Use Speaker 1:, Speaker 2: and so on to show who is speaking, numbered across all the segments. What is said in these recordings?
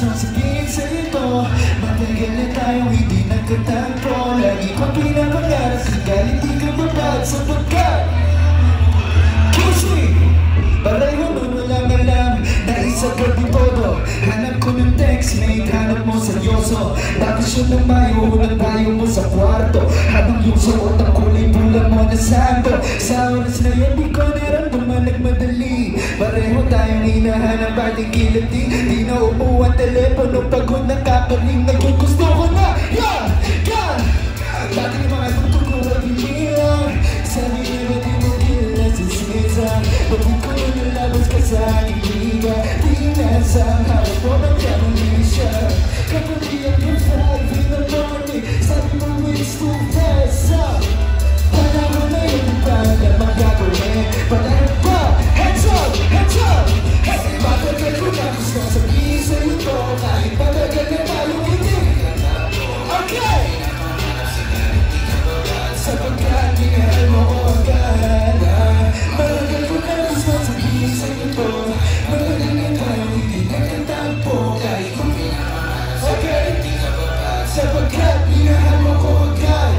Speaker 1: gustong sabihin sa'yo to. Matagal na tayong hindi nagkatampo. Lagi kong pinapangarap sa galit di ka babag sapagkat pushing pareho nun walang alam na isagot di todo. Hanap ko ng textmate, hanap mo seryoso. Bakasyon ng Mayo, ulang tayo mo sa kwarto. Habang yung suot ang kulay pula mo na santo. Sa oras na yun di ko naramdaman nagmadali. Pareho tayong hinahanap ating kilati. Di na umuwan telepono pagod nakakaling. Ngayon gusto ko na, yeah, yeah. Dati mga gusto ko mabilang. Sabi niya ba di mo kila si Cesar. Pagod ko na nalabas ka sa aking liga. Di na sa harap mo magkamali siya. Kapag di ako 5 in the morning, sabi mo it's too fast up. Wala mo na yung pala magagawin. Panahin pa, hands up, hands up. Hey, matagal ko na gusto sabihin sa'yo to. Kahit matagal na tayo hindi. Okay! Sapagkat minahal mo ko agad. Matagal ko na gusto sabihin sa'yo to. Matagal na tayo hindi nagkatampo. Kahit hindi. Okay! Sapagkat minahal mo ko agad.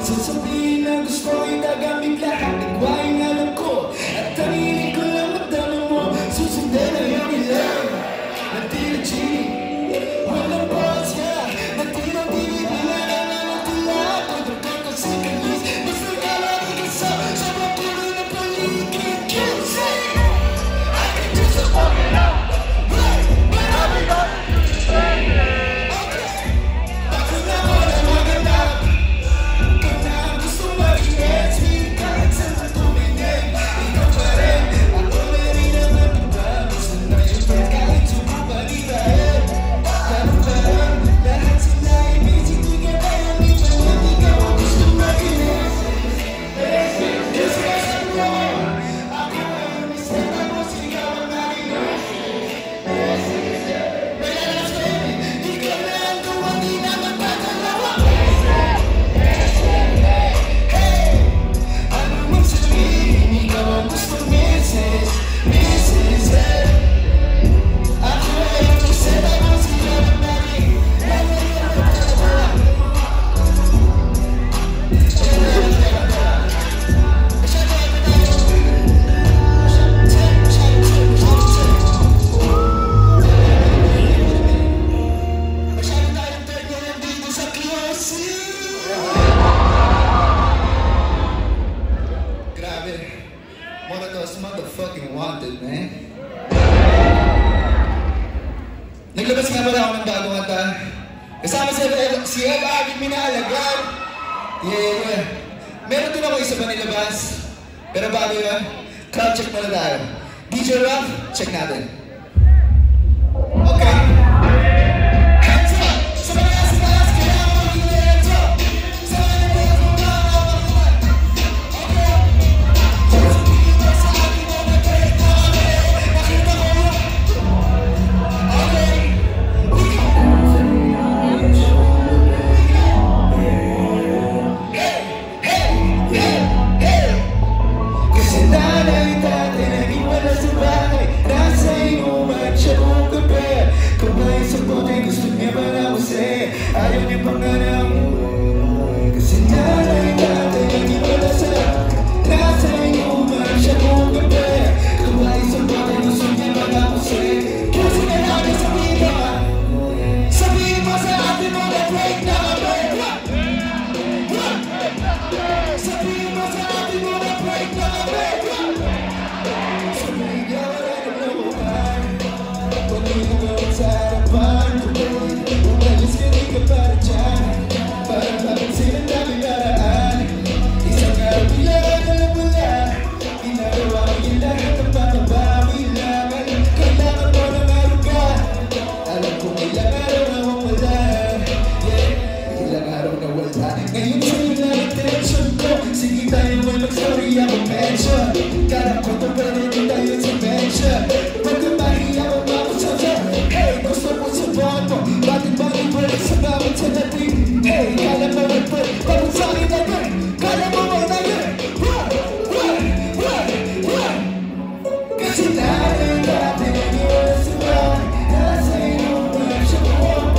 Speaker 1: Sasabihin na gusto ay nagamit lahat ng buhay na alam ko. At tanginig ko lang at dami mo. Susundan na yung ilang natira genie. Walang boss ya. Natira dinidila na namatila. Pagdating ko sa kalis. Mas nagalari ka sa mapulo na paligid. Can't say I can do some fucking up. Right, but I'll be gone. One of those motherfucking wanted, man. Naglabas nga pala ako ng bagong kanta. Kasama si Eva Agit Minalagad. Yeah. Meron din ako isa pa nilabas. Pero bago yun, crowd check muna tayo. DJ Rock, check natin. Okay. Hands up! Sa mga taas, kailangan mo maging hands up! Sa mga nagpapagawa mo na ako mag-one. Okay. Ayaw niya pangarap. Kasi nanay natin naging wala sa nasa iyo man siya kung gabi. Kumain sa bahay gusto niya mag-akusay. Kasi nanay sabihin mo, sabihin mo sa atin mo na break na kami. Sabihin mo sa atin mo na break na kami. Sabihin niya wala na nabuhay. Pag-ibig mo sa harapan. Umalis ka di ka para dyan. Parang mapansin ang daming naraan. Isang araw bilang alam mo na. Ginagawa mo yung lahat ng panabawi lang. Kailangan mo ng araw ka. Alam ko ilang araw na wala. Yeah, ilang araw na wala. Ngayon sa'yo na attention ko. Sige tayo ay mag-story ako mention. Karap ko to pero di tayo sa mention. Sinabi natin yun sa bahay, nasa iyong pagsabuhan.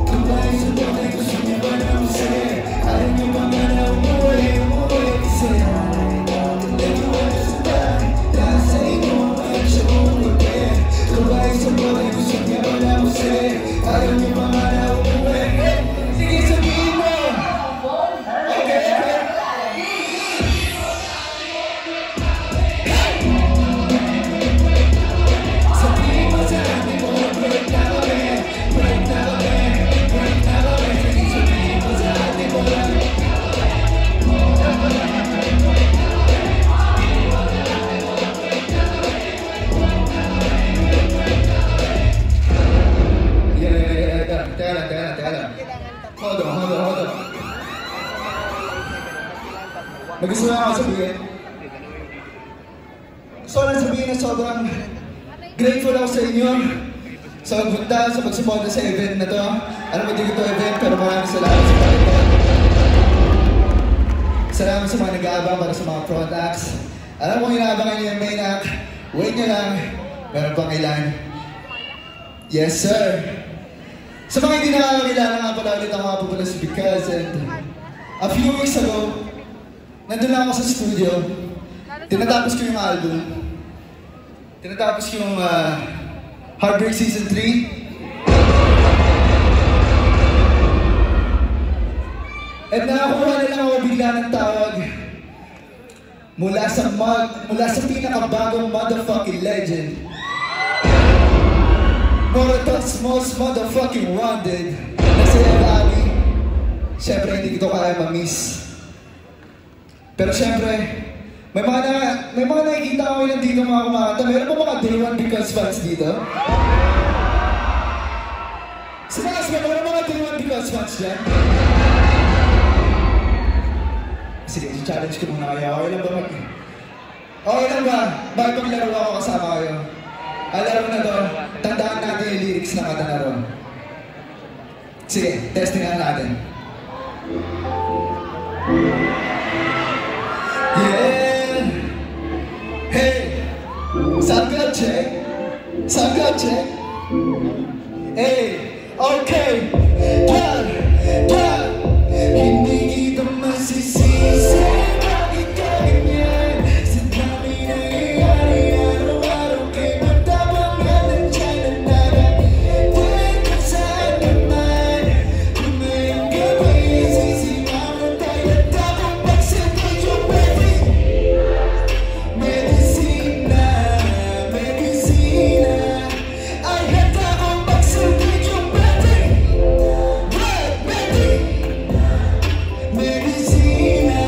Speaker 1: Kung tayo sa buhay, gusto niya ba na masaya? Ayaw niyo ba nga na umuwi kasi sinabi natin yun sa bahay, nasa iyong pagsabuhan. Kung tayo sa buhay, gusto niya ba na masaya? Ayaw niyo ba nga na umuwi? Sige, sabihin mo! Okay, okay. Hold on. May gusto na ako sabihin. Gusto ko lang sabihin na sobrang grateful ako sa inyo sa pagpunta, sa pagsuporta sa event na to. Alam mo, hindi ko event, pero maraming salamat sa pagpunta. Salamat sa mga nag-aabang para sa mga front acts. Alam mo, inaabangan niyo yung main act. Wait nyo lang, meron pang ilan. Yes, sir. Sa mga hindi nakakakilala nga pala ulit ang mga popular because and a few weeks ago, nandun lang ako sa studio. Tinatapos ko yung album. Tinatapos ko yung Heartbreak Season 3. At nakakuha na lang ako bigla ng tawag mula sa pinakabagong motherfucking legend. Moroto's most motherfucking wanted. Kasi lagi, syempre hindi ko kaya ma-miss. Pero syempre, may mga nakikita ko ilan dito mga kumakanta. Meron ba mga Day One Because fans dito? Sinakas ba, meron mga Day One Because fans dyan? Sige, challenge ko muna kayo. Okay lang ba? Bakit maglaro ako kasama kayo? Alam na to, tandaan natin yung lyrics na kanta na ron. Sige, testingan natin. Yeah! Hey! Sound good, check? Sound good, check? Hey! Okay! Dwan! Hindi kita masisisi. Bakit ka ganyan? Sa dami nangyayari araw-araw kay matabang at nandiyan ang dagat. Dito saan ka man, kung ngayong gabi sisimangan tayo at tapong pagsagot yung baby. Medisina ay handa kong pagsagot yung baby. What, baby? Medisina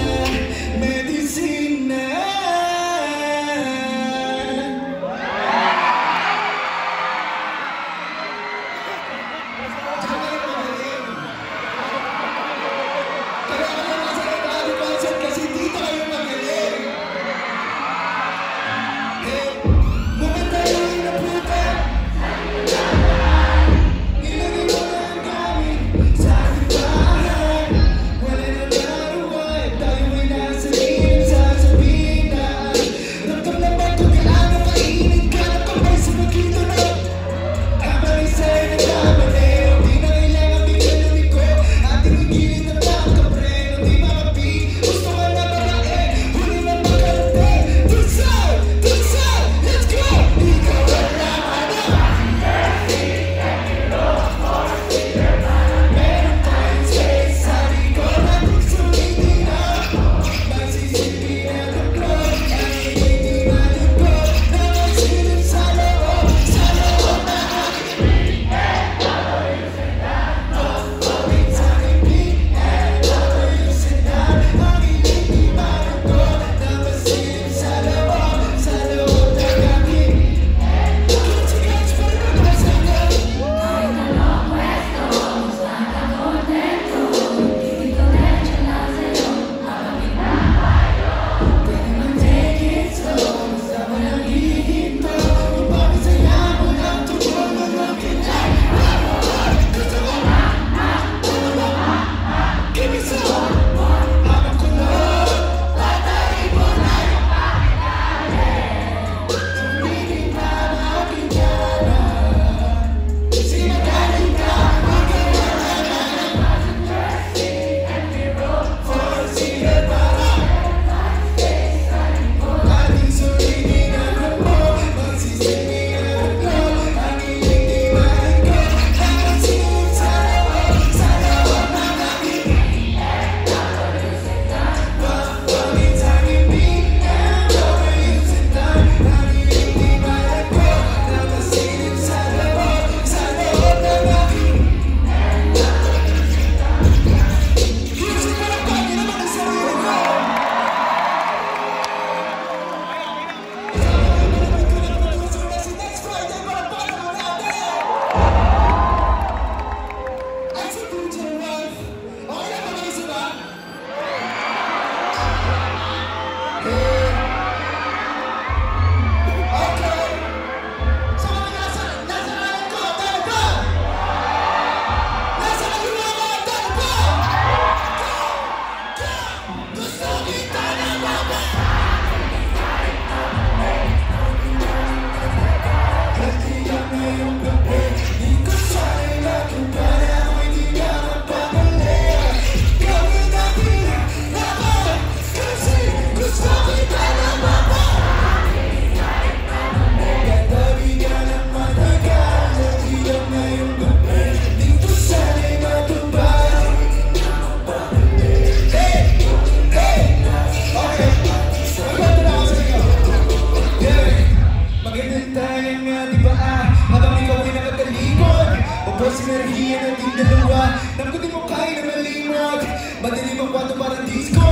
Speaker 1: tayo nga, di ba habang ikaw ay nakatalikod ubos enerhiya nating dalawa nang kung di mo kaya na malimot madilim ang kwarto parang disco